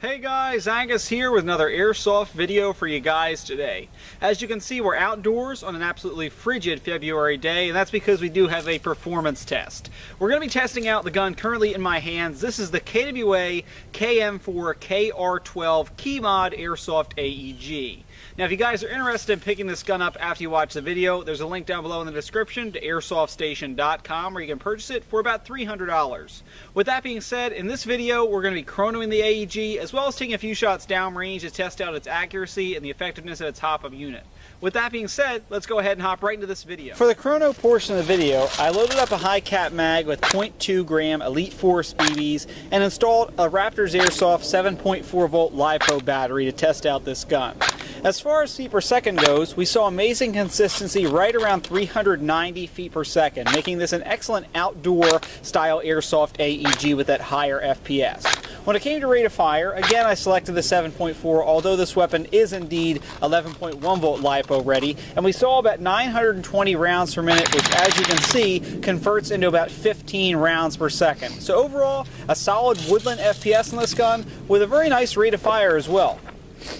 Hey guys, Angus here with another airsoft video for you guys today. As you can see, we're outdoors on an absolutely frigid February day, and that's because we do have a performance test. We're going to be testing out the gun currently in my hands. This is the KWA KM4 KR12 Key Mod Airsoft AEG. Now, if you guys are interested in picking this gun up after you watch the video, there's a link down below in the description to airsoftStation.com where you can purchase it for about $300. With that being said, in this video, we're going to be chronoing the AEG as well as taking a few shots downrange to test out its accuracy and the effectiveness of its hop-up unit. With that being said, let's go ahead and hop right into this video. For the chrono portion of the video, I loaded up a high cap mag with 0.2 gram Elite Force BBs and installed a Raptors Airsoft 7.4 volt LiPo battery to test out this gun. As far as feet per second goes, we saw amazing consistency right around 390 feet per second, making this an excellent outdoor style airsoft AEG with that higher FPS. When it came to rate of fire, again I selected the 7.4, although this weapon is indeed 11.1 volt LiPo ready, and we saw about 920 rounds per minute, which as you can see converts into about 15 rounds per second. So overall, a solid woodland FPS on this gun with a very nice rate of fire as well.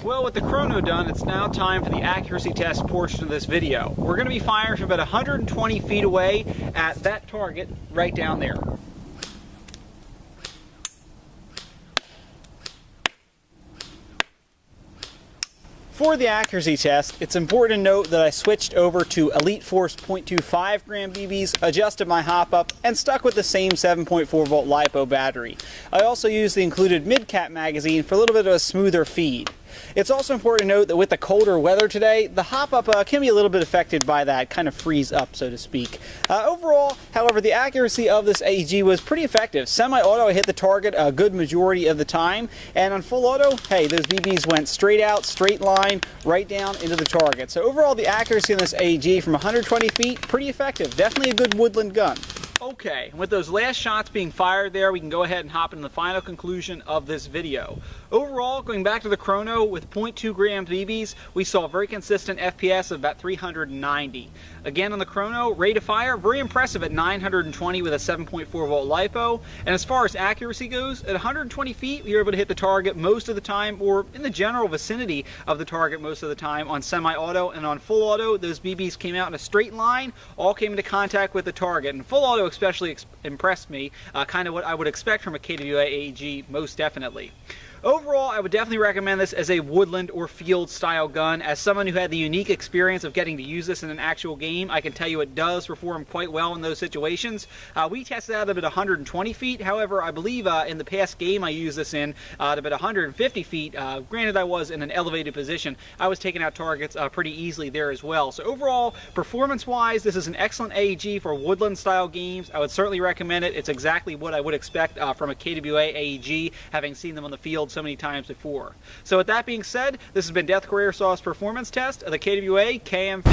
Well, with the chrono done, it's now time for the accuracy test portion of this video. We're going to be firing from about 120 feet away at that target right down there. For the accuracy test, it's important to note that I switched over to Elite Force 0.25 gram BBs, adjusted my hop-up, and stuck with the same 7.4 volt LiPo battery. I also used the included mid-cap magazine for a little bit of a smoother feed. It's also important to note that with the colder weather today, the hop-up can be a little bit affected by that, kind of freeze up, so to speak. Overall, however, the accuracy of this AEG was pretty effective. Semi-auto, I hit the target a good majority of the time, and on full auto, hey, those BBs went straight out, straight line, right down into the target. So overall, the accuracy in this AEG from 120 feet, pretty effective. Definitely a good woodland gun. Okay, with those last shots being fired there, we can go ahead and hop into the final conclusion of this video. Overall, going back to the chrono, with 0.2 gram BBs, we saw a very consistent FPS of about 390. Again, on the chrono, rate of fire, very impressive at 920 with a 7.4 volt LiPo. And as far as accuracy goes, at 120 feet, we were able to hit the target most of the time, or in the general vicinity of the target most of the time on semi-auto. And on full auto, those BBs came out in a straight line, all came into contact with the target. And full auto especially impressed me, kind of what I would expect from a KWA AEG, most definitely. Overall, I would definitely recommend this as a woodland or field style gun. As someone who had the unique experience of getting to use this in an actual game, I can tell you it does perform quite well in those situations. We tested out at about 120 feet. However, I believe in the past game I used this in at about 150 feet. Granted, I was in an elevated position. I was taking out targets pretty easily there as well. So overall, performance-wise, this is an excellent AEG for woodland style games. I would certainly recommend it. It's exactly what I would expect from a KWA AEG, having seen them on the field so many times before. So with that being said, this has been Deathcore Airsoft's performance test of the KWA KM4.